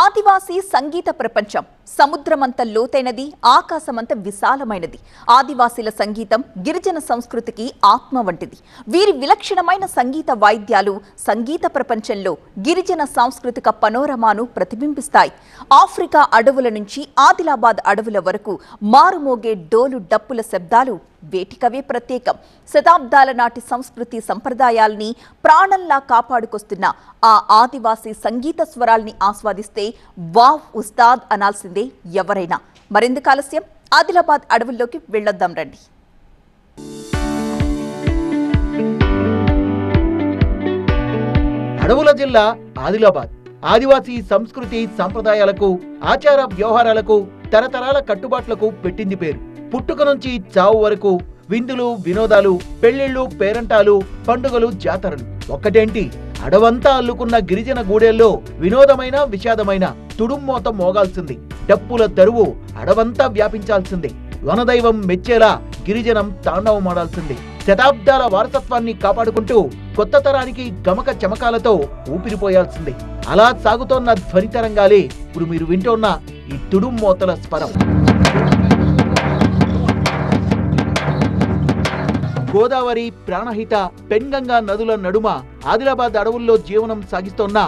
ఆదివాసీ సంగీత ప్రపంచం సముద్రమంత లోతైనది, ఆకాశమంత విశాలమైనది. ఆదివాసీల సంగీతం గిరిజన సంస్కృతికి ఆత్మ వంటిది. వీరి విలక్షణమైన సంగీత వాయిద్యాలు సంగీత ప్రపంచంలో గిరిజన సాంస్కృతిక పనోరమాను ప్రతిబింబిస్తాయి. ఆఫ్రికా అడవుల నుంచి ఆదిలాబాద్ అడవుల వరకు మారుమోగే డోలు డప్పుల శబ్దాలు వేటికవే ప్రత్యేకం. శతాబ్దాల నాటి సంస్కృతి సంప్రదాయాల్ని ప్రాణంలా కాపాడుకొస్తున్న ఆ ఆదివాసీ సంగీత స్వరాల్ని ఆస్వాదిస్తే వావ్ ఉస్తాద్ అనాల్సిందే ఎవరైనా. మరెందుకు ఆలస్యం, ఆదిలాబాద్ అడవుల్లోకి వెళ్ళొద్దాం రండి. అడవుల జిల్లా ఆదిలాబాద్ ఆదివాసీ సంస్కృతి సంప్రదాయాలకు, ఆచార వ్యవహారాలకు, తరతరాల కట్టుబాట్లకు పెట్టింది పేరు. పుట్టుక నుంచి చావు వరకు విందులు, వినోదాలు, పెళ్లిళ్లు, పేరంటాలు, పండుగలు, జాతరలు. ఒక్కటేంటి, అడవంతా అల్లుకున్న గిరిజన గూడెల్లో వినోదమైన, విషాదమైన తుడుమ్మోత మోగాల్సింది. డప్పుల దరువు అడవంతా వ్యాపించాల్సిందే. వనదైవం మెచ్చేలా గిరిజనం తాండవమాడాల్సిందే. శతాబ్దాల వారసత్వాన్ని కాపాడుకుంటూ కొత్త తరానికి గమక చమకాలతో ఊపిరిపోయాల్సిందే. అలా సాగుతోన్న ధ్వనితరంగాలే ఇప్పుడు మీరు వింటోన్న ఈ తుడుమ్మోతల స్వరం. గోదావరి, ప్రాణహిత, పెన్గంగా నదుల నడుమ ఆదిలాబాద్ అడవుల్లో జీవనం సాగిస్తోన్న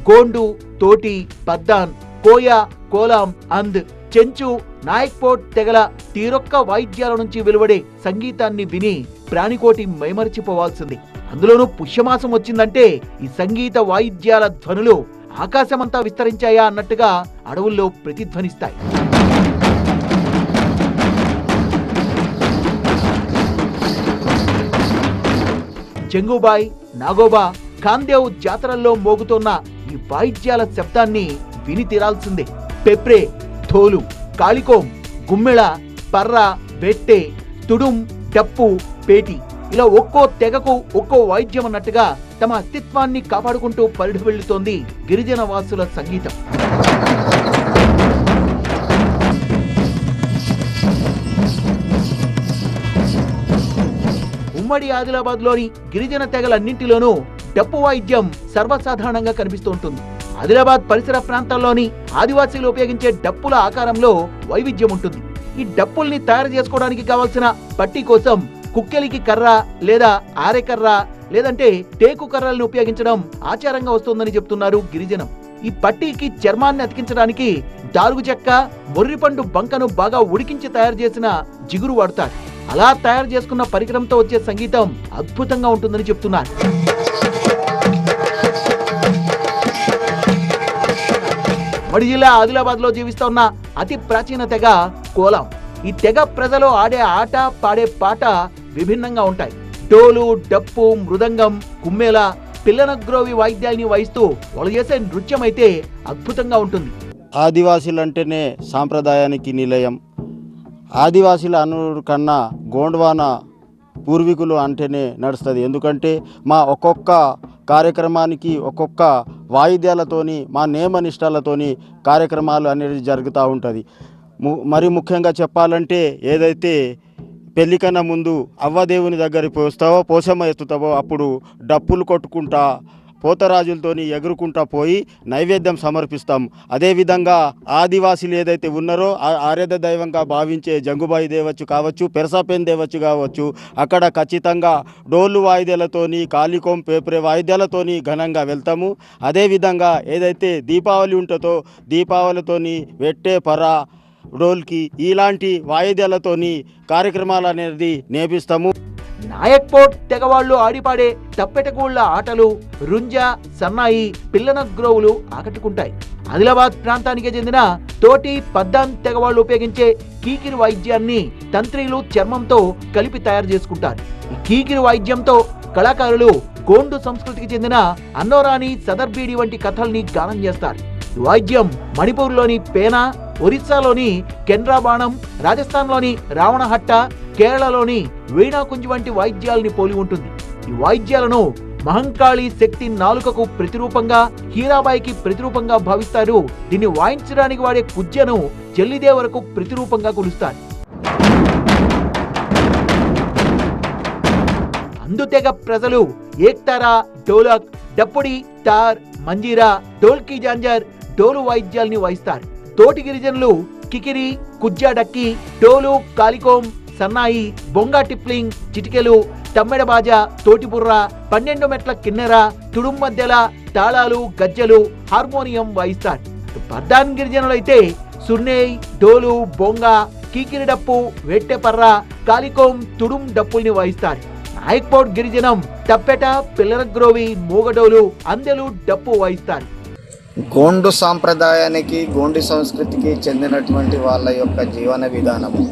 గోండు, తోటి, పద్దాన్, కోయ, కోలాం, అంద్, చెంచు, నాయక్పోట్ తెగల తీరొక్క వాయిద్యాల నుంచి వెలువడే సంగీతాన్ని విని ప్రాణికోటి మైమరిచిపోవాల్సింది. అందులోనూ పుష్యమాసం వచ్చిందంటే ఈ సంగీత వాయిద్యాల ధ్వనులు ఆకాశమంతా విస్తరించాయా అన్నట్టుగా అడవుల్లో ప్రతిధ్వనిస్తాయి. జంగుబాయ్, నాగోబా, ఖాందేవ్ జాతరల్లో మోగుతోన్న ఈ వాయిద్యాల శబ్దాన్ని విని తీరాల్సిందే. పెప్రే, ధోలు, కాళికోం, గుమ్మెళ, పర్ర, వెట్టె, తుడుం, డప్పు, పేటి ఇలా ఒక్కో తెగకు ఒక్కో వాయిద్యం అన్నట్టుగా తమ అస్తిత్వాన్ని కాపాడుకుంటూ పరిడి వెళ్తోంది గిరిజన వాసుల సంగీతం. ఉమ్మడి ఆదిలాబాద్ లోని గిరిజన తెగలన్నింటిలోనూ డప్పు వాయిద్యం సర్వసాధారణంగా కనిపిస్తూ ఉంటుంది. ఆదిలాబాద్ పరిసర ప్రాంతాల్లోని ఆదివాసీలు ఉపయోగించే డప్పుల ఆకారంలో వైవిధ్యం ఉంటుంది. ఈ డప్పుల్ని తయారు చేసుకోవడానికి కావాల్సిన పట్టి కోసం కుక్కెలికి కర్ర లేదా ఆరెకర్ర లేదంటే టేకు కర్రలను ఉపయోగించడం ఆచారంగా వస్తుందని చెప్తున్నారు గిరిజనం. ఈ పట్టీకి చర్మాన్ని అతికించడానికి దారుగు చెక్క, మొర్రిపండు బంకను బాగా ఉడికించి తయారు చేసిన జిగురు వాడతారు. అలా తయారు చేసుకున్న పరికరంతో వచ్చే సంగీతం అద్భుతంగా ఉంటుందని చెప్తున్నారు. ఉమ్మడి జిల్లా ఆదిలాబాద్ లో జీవిస్తున్న అతి ప్రాచీన తెగ కోలాం. ఈ తెగ ప్రజలు ఆడే ఆట, పాడే పాట విభిన్నంగా ఉంటాయి. డోలు, డప్పు, మృదంగం, కుమ్మేల, పిల్లనగ్రోవి వాయిద్యాల్ని వాయిస్తూ వాళ్ళు చేసే నృత్యం అయితే అద్భుతంగా ఉంటుంది. ఆదివాసీలంటేనే సాంప్రదాయానికి నిలయం. ఆదివాసీల అనురు కన్నా గోండ్వాన పూర్వీకులు అంటేనే నడుస్తుంది. ఎందుకంటే మా ఒక్కొక్క కార్యక్రమానికి ఒక్కొక్క వాయిద్యాలతోని, మా నియమనిష్టాలతోని కార్యక్రమాలు అనేది జరుగుతూ ఉంటుంది. మరి ముఖ్యంగా చెప్పాలంటే ఏదైతే పెళ్ళికన్నా ముందు అవ్వదేవుని దగ్గరికి పోస్తావో, పోషమ్మ ఎత్తుతావో అప్పుడు డప్పులు కొట్టుకుంటా పోతరాజులతోని ఎగురుకుంటా పోయి నైవేద్యం సమర్పిస్తాం. అదేవిధంగా ఆదివాసీలు ఏదైతే ఉన్నారో ఆరాధ్య దైవంగా భావించే జంగుబాయి దేవచ్చు కావచ్చు, పెరసాపేన్ దేవచ్చు కావచ్చు, అక్కడ ఖచ్చితంగా డోలు వాయిద్యాలతోని, కాళికోం, పేపరే వాయిద్యాలతోని ఘనంగా వెళ్తాము. అదేవిధంగా ఏదైతే దీపావళి ఉంటుందో దీపావళితోని వెట్టే, పర, డోల్కి ఇలాంటి వాయిద్యాలతోని కార్యక్రమాలు అనేది నేర్పిస్తాము. నాయక్పోట్ తెగవాళ్లు ఆడిపాడే తప్పెటగూళ్ల ఆటలు, రుంజ, సన్నాయి, పిల్లనగ్రోవులు ఆకట్టుకుంటాయి. ఆదిలాబాద్ ప్రాంతానికి చెందిన తోటి, పద్దాన్ తెగవాళ్లు ఉపయోగించే కీకిరి వాయిద్యాన్ని తంత్రీలు చర్మంతో కలిపి తయారు చేసుకుంటారు. ఈ కీకిరి వాయిద్యంతో కళాకారులు గోండు సంస్కృతికి చెందిన అన్నోరాని, సదర్బీడి వంటి కథల్ని గానం చేస్తారు. ఈ వాయిద్యం మణిపూర్లోని పేనా, ఒరిస్సాలోని కెన్రాబాణం, రాజస్థాన్లోని రావణహట్ట, కేరళలోని వీణాకుంజి వంటి వాయిద్యాలని పోలి ఉంటుంది. ఈ వాయిద్యాలను మహంకాళి శక్తి నాలుకకు ప్రతిరూపంగా, హీరాబాయికి ప్రతిరూపంగా భావిస్తారు. దీన్ని వాయించడానికి వాడే కుజ్జను చెల్లిదేవరకు ప్రతిరూపంగా కొలుస్తారు. అందుతెగ ప్రజలు ఏక్తారా, డోలక్, డప్పుడి, తార్, మంజీరా, డోల్కి జాంజర్, డోలు వాయిద్యాల్ని వాయిస్తారు. తోటి గిరిజనులు కికిరి, కుజ్జా డక్కి, డోలు, కాలికోం, సన్నాయి, బొంగా టిప్లింగ్, చిటికెలు, తమ్మెడ బాజా, తోటిబుర్ర, 12 మెట్ల కిన్నెర, తుడుం మధ్యల తాళాలు, గజ్జలు, హార్మోనియం వాయిస్తారు. పద్దాన్ గిరిజనులైతే సున్నేయ్, డోలు, బొంగా, కీకిరి డప్పు, వెట్టెపర్ర, కాలికోం, తుడుం డప్పుల్ని వాయిస్తారు. నాయక్పౌడ్ గిరిజనం తప్పెట, పిల్లనగ్రోవి, మూగడోలు, అందెలు, డప్పు వాయిస్తారు. గోండు సాంప్రదాయానికి, గోండి సంస్కృతికి చెందినటువంటి వాళ్ళ యొక్క జీవన విధానము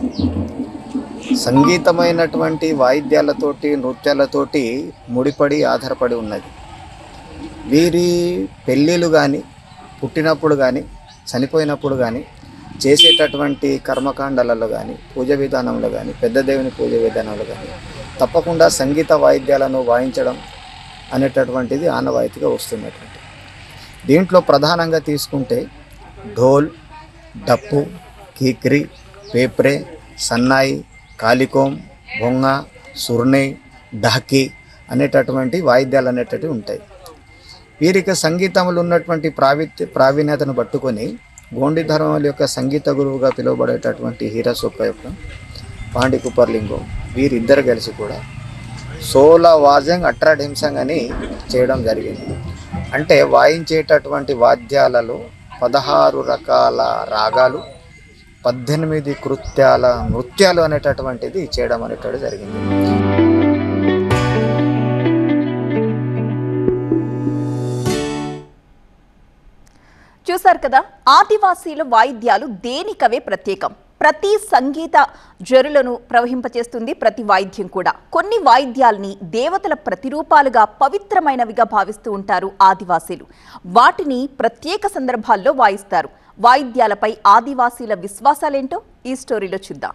సంగీతమైనటువంటి వాయిద్యాలతోటి, నృత్యాలతోటి ముడిపడి ఆధారపడి ఉన్నది. వీరి పెళ్ళిళ్ళు కానీ, పుట్టినప్పుడు కానీ, చనిపోయినప్పుడు కానీ, చేసేటటువంటి కర్మకాండాలలో కానీ, పూజ విధానంలో కానీ, పెద్ద దేవుని పూజ విధానంలో కానీ తప్పకుండా సంగీత వాయిద్యాలను వాయించడం అనేటటువంటిది ఆనవాయితీగా వస్తున్నటువంటి. దీంట్లో ప్రధానంగా తీసుకుంటే ఢోల్, డప్పు, కీక్రి, పేప్రే, సన్నాయి, కాలికోం, బొంగ, సుర్నే, ఢాకి అనేటటువంటి వాయిద్యాలు అనేటవి ఉంటాయి. వీరికి సంగీతంలో ఉన్నటువంటి ప్రావీణ్యతను పట్టుకొని గోండి ధర్మం యొక్క సంగీత గురువుగా పిలువబడేటటువంటి హీరసొక్క యొక్క పాండి కుపర్లింగం వీరిద్దరు కలిసి కూడా సోలా వాజంగ్ అట్రాడింసంగ్ అని చేయడం జరిగింది. అంటే వాయించేటటువంటి వాద్యాలలో 16 రకాల రాగాలు, 18 నృత్యాలు అనేటటువంటిది చేయడం అనేటది జరిగింది. చూశారు కదా, ఆదివాసీల వాయిద్యాలు దేనికవే ప్రత్యేకం. ప్రతి సంగీత జరులను ప్రవహింపచేస్తుంది ప్రతి వాయిద్యం కూడా. కొన్ని వాయిద్యాల్ని దేవతల ప్రతిరూపాలుగా, పవిత్రమైనవిగా భావిస్తూ ఉంటారు ఆదివాసీలు. వాటిని ప్రత్యేక సందర్భాల్లో వాయిస్తారు. వాయిద్యాలపై ఆదివాసీల విశ్వాసాలేంటో ఈ స్టోరీలో చూద్దాం.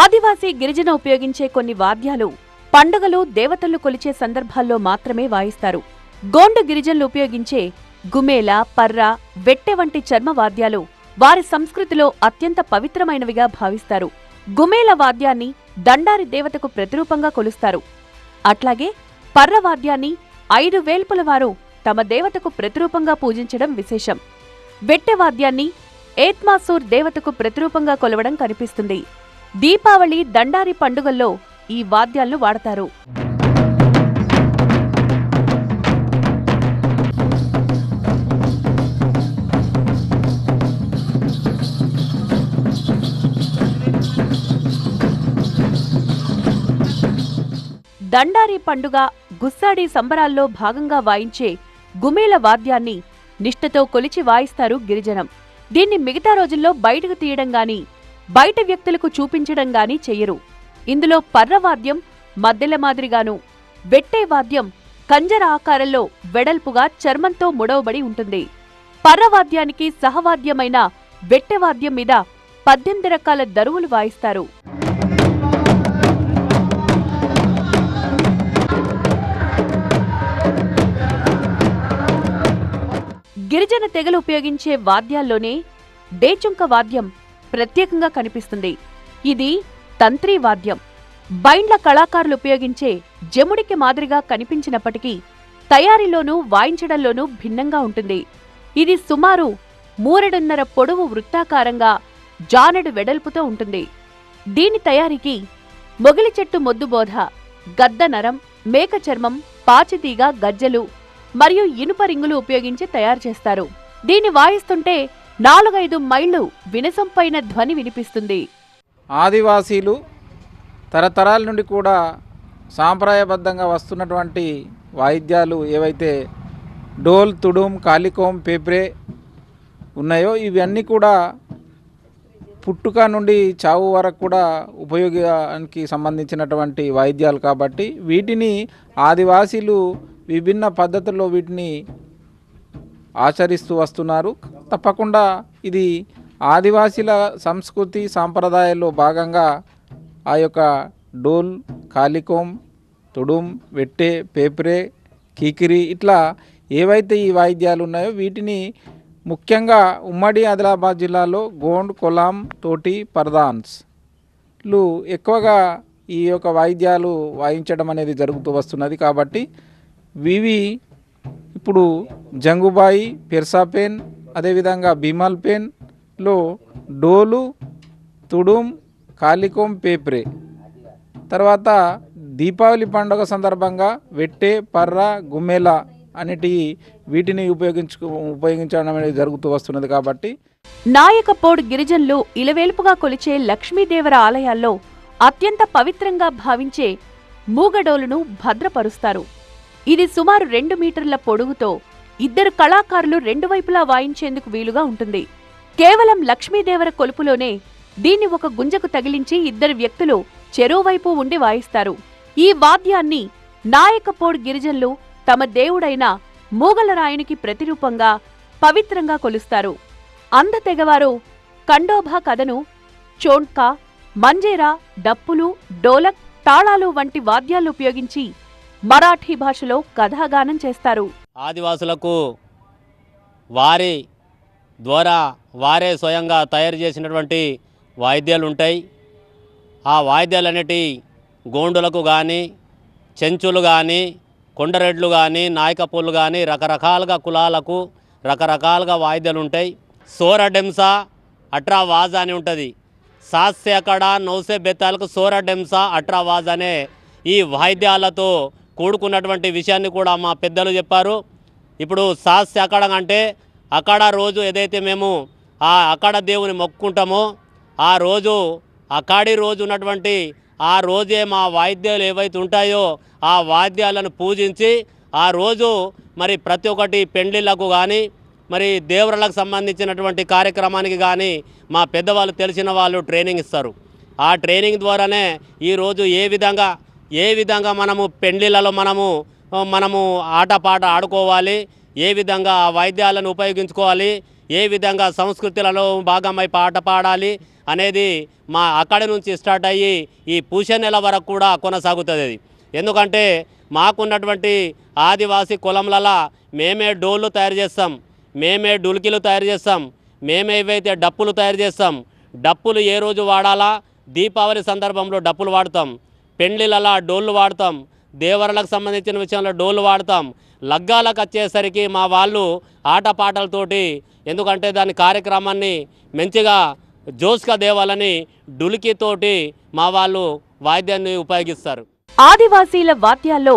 ఆదివాసీ గిరిజన ఉపయోగించే కొన్ని వాద్యాలు పండుగలు, దేవతలు కొలిచే సందర్భాల్లో మాత్రమే వాయిస్తారు. గోండు గిరిజనులు ఉపయోగించే గుమేల, పర్ర, వెట్టె వంటి చర్మ వాద్యాలు వారి సంస్కృతిలో అత్యంత పవిత్రమైనవిగా భావిస్తారు. గుమేల వాద్యాన్ని దండారి దేవతకు ప్రతిరూపంగా కొలుస్తారు. అట్లాగే పర్ర వాద్యాన్ని 5 వేల్పుల వారు తమ దేవతకు ప్రతిరూపంగా పూజించడం విశేషం. వెట్టె వాద్యాన్ని ఏత్మాసూర్ దేవతకు ప్రతిరూపంగా కొలవడం కనిపిస్తుంది. దీపావళి, దండారి పండుగల్లో ఈ వాద్యాలను వాడతారు. దండారి పండుగ, గుస్సాడి సంబరాల్లో భాగంగా వాయించే గుమేల వాద్యాన్ని నిష్ఠతో కొలిచి వాయిస్తారు గిరిజనం. దీన్ని మిగతా రోజుల్లో బయటకు తీయడం గాని, బయట వ్యక్తులకు చూపించడం గాని చెయ్యరు. ఇందులో పర్రవాద్యం మద్దెల మాదిరిగాను, వెట్టే వాద్యం కంజర ఆకారంలో వెడల్పుగా చర్మంతో ముడవబడి ఉంటుంది. పర్రవాద్యానికి సహవాద్యమైన వెట్టెవాద్యం మీద 18 రకాల దరువులు వాయిస్తారు. గిరిజన తెగలు ఉపయోగించే వాద్యాల్లోనే డేచుంక వాద్యం ప్రత్యేకంగా కనిపిస్తుంది. ఇది తంత్రీ వాద్యం. బైండ్ల కళాకారులు ఉపయోగించే జముడికి మాదిరిగా కనిపించినప్పటికీ తయారీలోనూ వాయించడంలోనూ భిన్నంగా ఉంటుంది. ఇది సుమారు 3.5 పొడవు వృత్తాకారంగా జానెడు వెడల్పుతో ఉంటుంది. దీని తయారీకి మొగిలి చెట్టు మొద్దుబోధ, గద్ద నరం, మేక చర్మం, పాచితీగ, గజ్జలు మరియు ఇనుప రింగులు ఉపయోగించి తయారు చేస్తారు. దీన్ని వాయిస్తుంటే 4-5 మైళ్లు వినసంపైన ధ్వని వినిపిస్తుంది. ఆదివాసీలు తరతరాల నుండి కూడా సాంప్రదాయబద్ధంగా వస్తున్నటువంటి వాయిద్యాలు ఏవైతే డోల్, తుడుం, కాలికోం, పేప్రే ఉన్నాయో ఇవన్నీ కూడా పుట్టుక నుండి చావు వరకు కూడా ఉపయోగానికి సంబంధించినటువంటి వాయిద్యాలు కాబట్టి వీటిని ఆదివాసీలు విభిన్న పద్ధతుల్లో వీటిని ఆచరిస్తూ వస్తున్నారు. తప్పకుండా ఇది ఆదివాసీల సంస్కృతి సాంప్రదాయాల్లో భాగంగా ఆ యొక్క డోల్, కాలికోం, తుడుం, వెట్టె, పేప్రే, కీకిరి ఇట్లా ఏవైతే ఈ వాయిద్యాలు ఉన్నాయో వీటిని ముఖ్యంగా ఉమ్మడి ఆదిలాబాద్ జిల్లాలో గోండ్, కొలాం, తోటి, పర్దాన్స్లు ఎక్కువగా ఈ యొక్క వాయిద్యాలు వాయించడం అనేది జరుగుతూ వస్తున్నది. కాబట్టి వివి ఇప్పుడు జంగుబాయి, పెర్సాపేన్, అదేవిధంగా భీమల్పేన్లో డోలు, తుడుం, కాలికోం, పేప్రే, తర్వాత దీపావళి సందర్భంగా వెట్టె, పర్ర, గుమ్మెల వీటిని ఉపయోగించడం అనేది జరుగుతూ వస్తున్నది. కాబట్టి నాయకపోడ్ గిరిజనులు ఇలవేల్పుగా కొలిచే లక్ష్మీదేవర ఆలయాల్లో అత్యంత పవిత్రంగా భావించే మూగడోలును భద్రపరుస్తారు. ఇది సుమారు 2 మీటర్ల పొడుగుతో 2 కళాకారులు 2 వైపులా వాయించేందుకు వీలుగా ఉంటుంది. కేవలం లక్ష్మీదేవర కొలుపులోనే దీన్ని ఒక గుంజకు తగిలించి 2 వ్యక్తులు చెరోవైపు ఉండి వాయిస్తారు. ఈ వాద్యాన్ని నాయకపోడ్ గిరిజనులు తమ దేవుడైన మూగలరాయునికి ప్రతిరూపంగా పవిత్రంగా కొలుస్తారు. అంధ తెగవారు కండోభా కథను, చోంట్కా, మంజేరా, డప్పులు, డోలక్, తాళాలు వంటి వాద్యాలు ఉపయోగించి మరాఠీ భాషలో కథాగానం చేస్తారు. ఆదివాసులకు వారి ద్వారా వారే స్వయంగా తయారు చేసినటువంటి వాయిద్యాలు ఉంటాయి. ఆ వాయిద్యాలన్నిటి గోండులకు కానీ, చెంచులు కానీ, కొండరెడ్లు కానీ, నాయకపోళ్ళు కానీ రకరకాలుగా కులాలకు రకరకాలుగా వాయిద్యాలు ఉంటాయి. సోర డెంసా, అట్రా వాజ్ అని ఉంటుంది. 7 से అక్కడ 9 से బెత్తాలకు సోర డెంసా, అట్రా వాజ్ అనే ఈ వాయిద్యాలతో కూడుకున్నటువంటి విషయాన్ని కూడా మా పెద్దలు చెప్పారు. ఇప్పుడు 7 से అక్కడ అంటే అక్కడ రోజు ఏదైతే మేము ఆ అక్కడ దేవుని మొక్కుకుంటామో ఆ రోజు అకాడి రోజు ఉన్నటువంటి ఆ రోజే మా వాయిద్యాలు ఏవైతే ఉంటాయో ఆ వాద్యాలను పూజించి ఆ రోజు మరి ప్రతి ఒక్కటి పెండ్లిళ్ళకు కానీ మరి దేవరలకు సంబంధించినటువంటి కార్యక్రమానికి కానీ మా పెద్దవాళ్ళు తెలిసిన వాళ్ళు ట్రైనింగ్ ఇస్తారు. ఆ ట్రైనింగ్ ద్వారానే ఈరోజు ఏ విధంగా మనము పెండ్లిళ్ళలో మనము ఆటపాట ఆడుకోవాలి, ఏ విధంగా ఆ వాయిద్యాలను ఉపయోగించుకోవాలి, ఏ విధంగా సంస్కృతులలో భాగమై పాట పాడాలి అనేది మా అక్కడి నుంచి స్టార్ట్ అయ్యి ఈ పూష నెల వరకు కూడా కొనసాగుతుంది. ఎందుకంటే మాకున్నటువంటి ఆదివాసీ కులంలలో మేమే డోళ్ళు తయారు చేస్తాం, మేమే డుల్కీలు తయారు చేస్తాం, మేమే ఏవైతే డప్పులు తయారు చేస్తాం. డప్పులు ఏ రోజు వాడాలా? దీపావళి సందర్భంలో డప్పులు వాడతాం, పెండ్లిలలో డోళ్ళు వాడతాం, దేవరలకు సంబంధించిన విషయంలో డోళ్ళు వాడతాం. లగ్గాలకు వచ్చేసరికి మా వాళ్ళు ఆటపాటలతోటి, ఎందుకంటే దాని కార్యక్రమాన్ని మంచిగా జోస్గా దేవాలని డులికితోటి మా వాళ్ళు వాయిద్యాన్ని ఉపయోగిస్తారు. ఆదివాసీల వాద్యాల్లో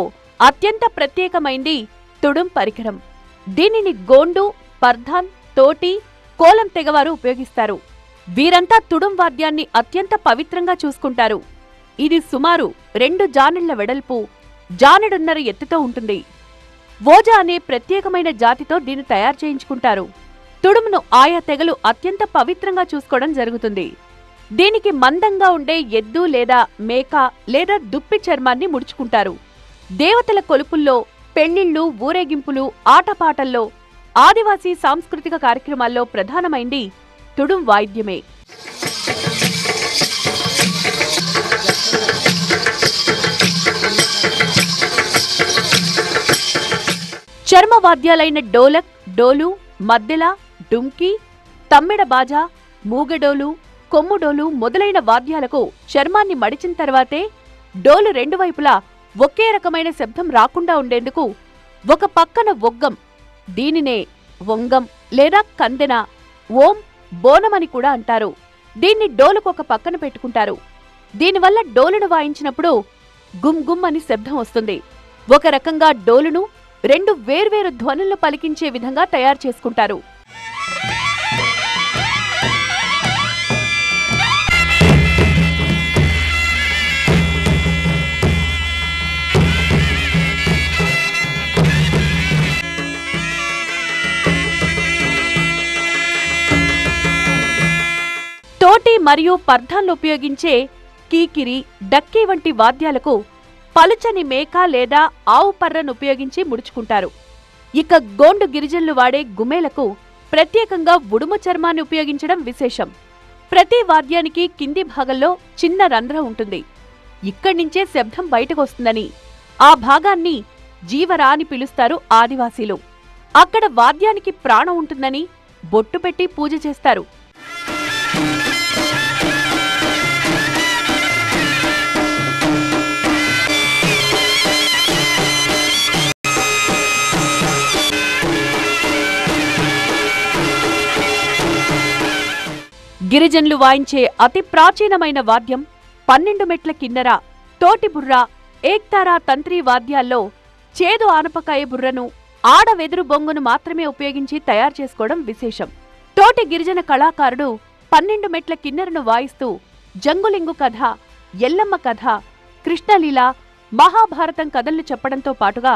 అత్యంత ప్రత్యేకమైంది తుడుం పరికరం. దీనిని గోండు, పర్ధాన్, తోటి, కోలం తెగవారు ఉపయోగిస్తారు. వీరంతా తుడుం వాద్యాన్ని అత్యంత పవిత్రంగా చూసుకుంటారు. ఇది సుమారు 2 జానెళ్ల వెడల్పు, జానెడున్నర ఎత్తుతో ఉంటుంది. ఓజా అనే ప్రత్యేకమైన జాతితో దీన్ని తయారు చేయించుకుంటారు. తుడుమును ఆయా తెగలు అత్యంత పవిత్రంగా చూసుకోవడం జరుగుతుంది. దీనికి మందంగా ఉండే ఎద్దు లేదా మేక లేదా దుప్పి చర్మాన్ని ముడుచుకుంటారు. దేవతల కొలుపుల్లో, పెళ్లిళ్లు, ఊరేగింపులు, ఆటపాటల్లో, ఆదివాసీ సాంస్కృతిక కార్యక్రమాల్లో ప్రధానమైంది తుడుం వాయిద్యమే. చర్మవాద్యాలైన డోలక్, డోలు, మద్దెల, డుంకి, తమ్మెడ బాజా, మూగడోలు, కొమ్ముడోలు మొదలైన వాద్యాలకు చర్మాన్ని మడిచిన తర్వాతే డోలు 2 వైపులా ఒకే రకమైన శబ్దం రాకుండా ఉండేందుకు ఒక పక్కన ఒగ్గం, దీనినే వంగం లేదా కందెన, ఓం, బోనమని కూడా అంటారు. దీన్ని డోలుకు ఒక పక్కన పెట్టుకుంటారు. దీనివల్ల డోలును వాయించినప్పుడు గుమ్ గుమ్ అని శబ్దం వస్తుంది. ఒక రకంగా డోలును 2 వేర్వేరు ధ్వనులను పలికించే విధంగా తయారు చేసుకుంటారు. తోటి మరియు పర్ధాన్లు ఉపయోగించే కీకిరి, డక్కీ వంటి వాద్యాలకు పలుచని మేక లేదా ఆవు పర్రను ఉపయోగించి ముడుచుకుంటారు. ఇక గోండు గిరిజనులు వాడే గుమేలకు ప్రత్యేకంగా ఉడుము చర్మాన్ని ఉపయోగించడం విశేషం. ప్రతి వాద్యానికి కింది భాగంలో చిన్న రంధ్రం ఉంటుంది. ఇక్కడ్నించే శబ్దం బయటకొస్తుందని ఆ భాగాన్ని జీవరా అని పిలుస్తారు ఆదివాసీలు. అక్కడ వాద్యానికి ప్రాణం ఉంటుందని బొట్టు పెట్టి పూజ చేస్తారు. గిరిజనులు వాయించే అతి ప్రాచీనమైన వాద్యం 12 మెట్ల కిన్నెర, తోటి బుర్ర, ఏక్తారా తంత్రి వాద్యాల్లో చేదు ఆనపకాయ బుర్రను, ఆడ వెదురు బొంగును మాత్రమే ఉపయోగించి తయారు చేసుకోవడం విశేషం. తోటి గిరిజన కళాకారుడు 12 మెట్ల కిన్నెరను వాయిస్తూ జంగులింగు కథ, ఎల్లమ్మ కథ, కృష్ణలీల, మహాభారతం కథలను చెప్పడంతో పాటుగా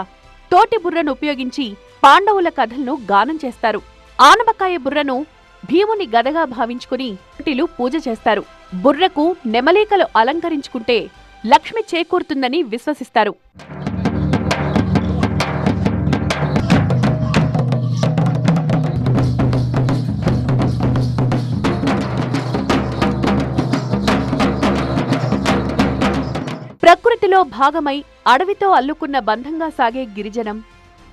తోటి బుర్రను ఉపయోగించి పాండవుల కథలను గానం చేస్తారు. ఆనపకాయ బుర్రను భీముని గదగా భావించుకుని తోటిలు పూజ చేస్తారు. బుర్రకు నెమలికలు అలంకరించుకుంటే లక్ష్మి చేకూరుతుందని విశ్వసిస్తారు. ప్రకృతిలో భాగమై అడవితో అల్లుకున్న బంధంగా సాగే గిరిజనం,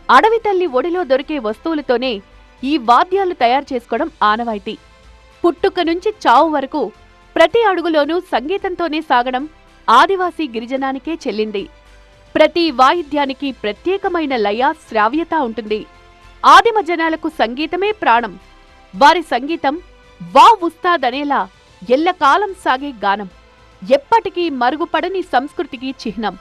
అడవి తల్లి ఒడిలో దొరికే వస్తువులతోనే ఈ వాద్యాలు తయారు చేసుకోవడం ఆనవాయితీ. పుట్టుక నుంచి చావు వరకు ప్రతి అడుగులోనూ సంగీతంతోనే సాగడం ఆదివాసీ గిరిజనానికే చెల్లింది. ప్రతి వాయిద్యానికి ప్రత్యేకమైన లయ, శ్రావ్యత ఉంటుంది. ఆదిమ జనాలకు సంగీతమే ప్రాణం. వారి సంగీతం వావ్ ఉస్తాద్ అనేలా ఎల్లకాలం సాగే గానం. ఎప్పటికీ మరుగుపడని సంస్కృతికి చిహ్నం.